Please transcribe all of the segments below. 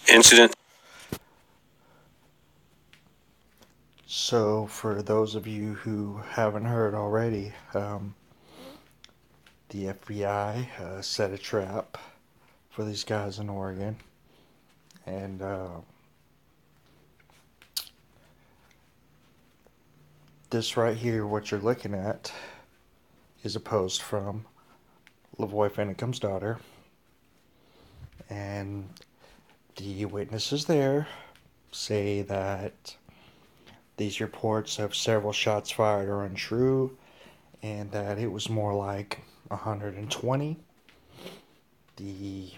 incident. So, for those of you who haven't heard already, the FBI set a trap for these guys in Oregon, and this right here, what you're looking at, is a post from Lavoy Finicum's daughter, and the witnesses there say that these reports of several shots fired are untrue, and that it was more like 120. The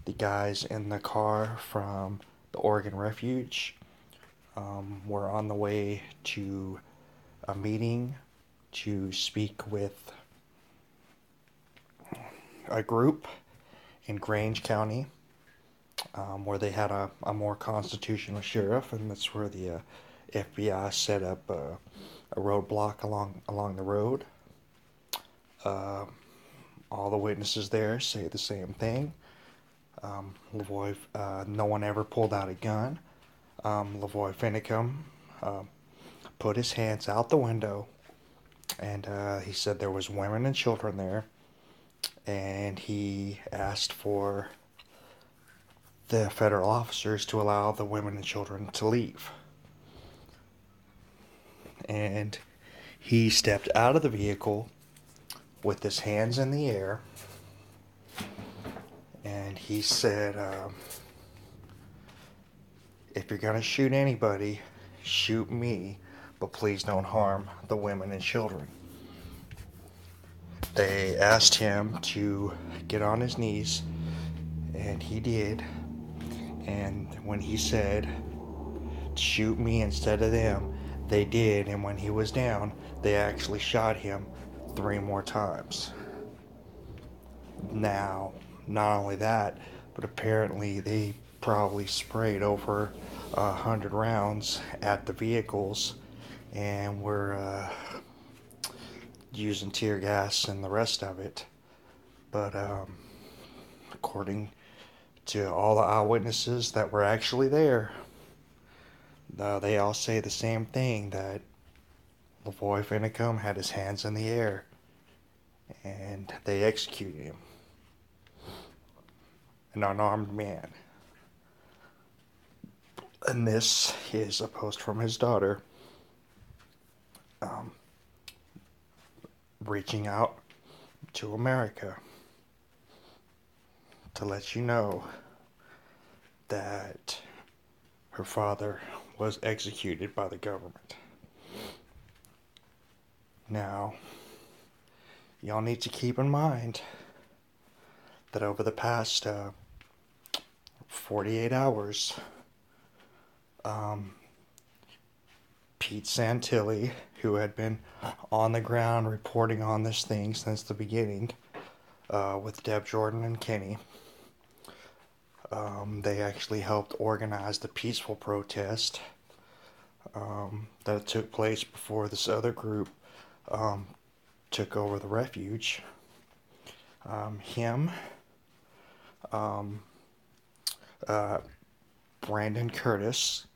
the guys in the car from the Oregon Refuge were on the way to a meeting to speak with a group in Grange County, where they had a more constitutional sheriff, and that's where the FBI set up a roadblock along the road. Uh, all the witnesses there say the same thing. Lavoy, no one ever pulled out a gun. Lavoy Finicum put his hands out the window, and he said there was women and children there, and he asked for the federal officers to allow the women and children to leave. And he stepped out of the vehicle with his hands in the air, and he said, if you're going to shoot anybody, shoot me, but please don't harm the women and children. They asked him to get on his knees, and he did. And when he said, shoot me instead of them, they did. And when he was down, they actually shot him 3 more times. Now, not only that, but apparently they probably sprayed over 100 rounds at the vehicles, and were using tear gas and the rest of it. But according to all the eyewitnesses that were actually there, they all say the same thing, that Lavoy Finicum had his hands in the air, and they executed him. An unarmed man. And this is a post from his daughter, reaching out to America to let you know that her father was executed by the government. Now, y'all need to keep in mind that over the past 48 hours, Pete Santilli, who had been on the ground reporting on this thing since the beginning, with Deb Jordan and Kenny, they actually helped organize the peaceful protest that took place before this other group took over the refuge. Him, Brandon Curtis,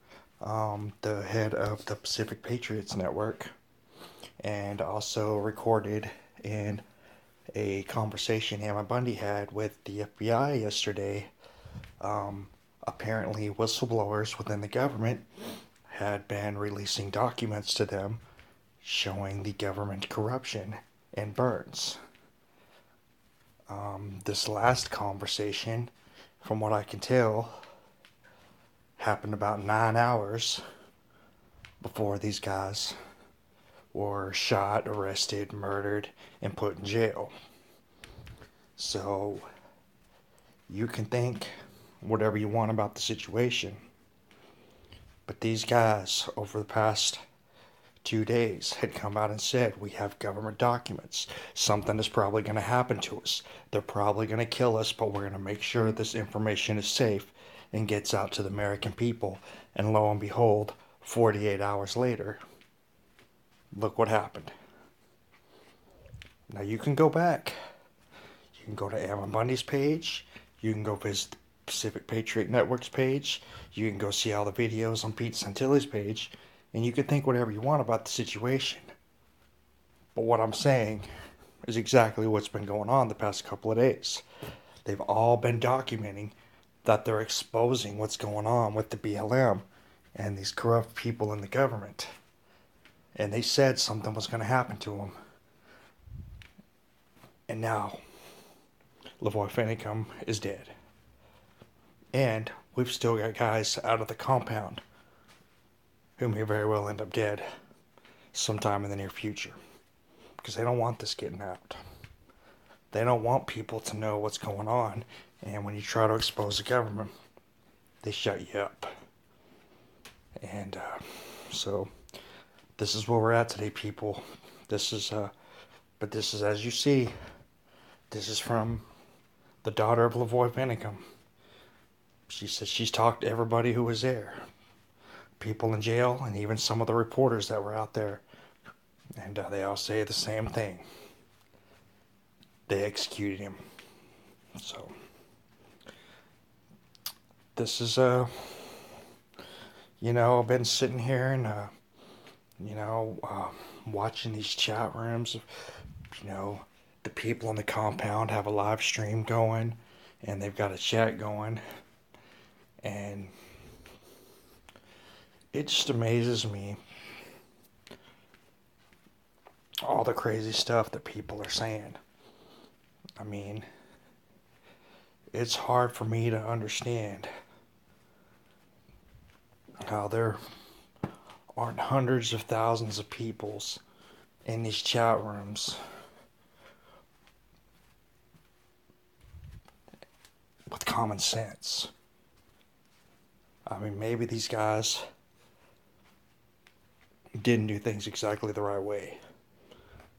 the head of the Pacific Patriots Network, and also recorded in a conversation Ammon Bundy had with the FBI yesterday. Apparently, whistleblowers within the government had been releasing documents to them showing the government corruption in Burns. This last conversation, from what I can tell, happened about 9 hours before these guys were shot, arrested, murdered, and put in jail. So, you can think whatever you want about the situation, but these guys, over the past 2 days, had come out and said, we have government documents. Something is probably going to happen to us. They're probably going to kill us, but we're going to make sure this information is safe and gets out to the American people. And lo and behold, 48 hours later, look what happened. Now you can go back. You can go to Ammon Bundy's page. You can go visit the Pacific Patriot Network's page. You can go see all the videos on Pete Santilli's page, and you can think whatever you want about the situation. But what I'm saying is exactly what's been going on the past couple of days. They've all been documenting that they're exposing what's going on with the BLM and these corrupt people in the government. And they said something was going to happen to them. And now, Lavoy Finicum is dead. And we've still got guys out of the compound who may very well end up dead sometime in the near future. Because they don't want this getting out. They don't want people to know what's going on. And when you try to expose the government, they shut you up. And so this is where we're at today, people. This is, as you see, this is from the daughter of Lavoy Finicum. She says she's talked to everybody who was there. People in jail and even some of the reporters that were out there. And they all say the same thing. They executed him. So, this is, I've been sitting here and, watching these chat rooms. The people on the compound have a live stream going, and they've got a chat going, and it just amazes me all the crazy stuff that people are saying. I mean, it's hard for me to understand how there aren't hundreds of thousands of peoples in these chat rooms with common sense. I mean, maybe these guys didn't do things exactly the right way.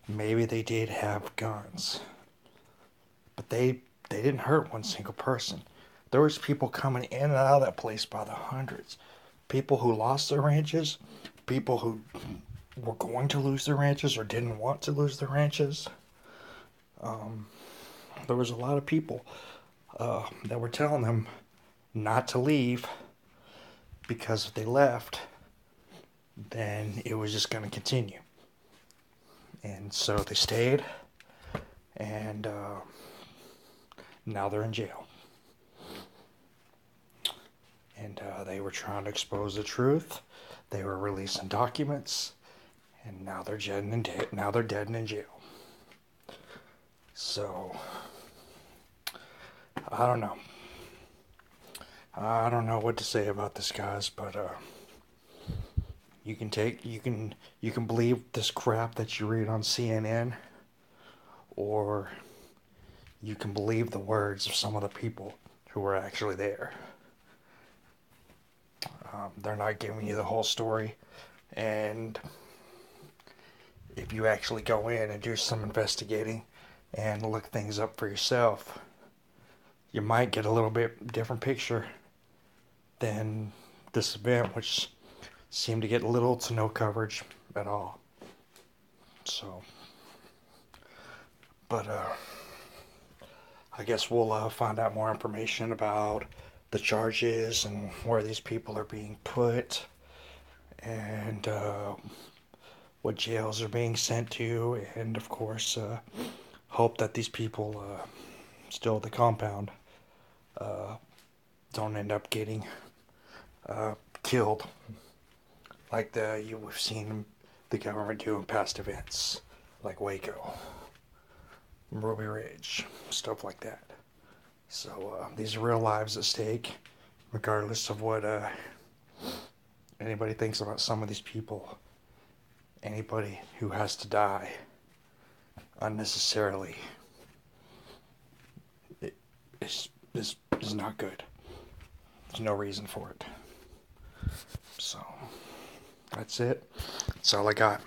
Maybe they did have guns. But they didn't hurt one single person. There was people coming in and out of that place by the hundreds. People who lost their ranches. People who were going to lose their ranches or didn't want to lose their ranches. There was a lot of people that were telling them not to leave, because if they left, then it was just going to continue. And so they stayed, and now they're in jail. And they were trying to expose the truth. They were releasing documents, and now they're dead and in jail. So I don't know. I don't know what to say about this, guys, but you can believe this crap that you read on CNN, or you can believe the words of some of the people who were actually there. They're not giving you the whole story, and if you actually go in and do some investigating and look things up for yourself, you might get a little bit different picture than this event, which seemed to get little to no coverage at all. So, but I guess we'll find out more information about the charges and where these people are being put, and what jails are being sent to, and of course hope that these people still at the compound don't end up getting killed like we've seen the government do in past events, like Waco, Ruby Ridge, stuff like that. So these are real lives at stake, regardless of what anybody thinks about some of these people. Anybody who has to die unnecessarily is not good. There's no reason for it. So that's it. That's all I got.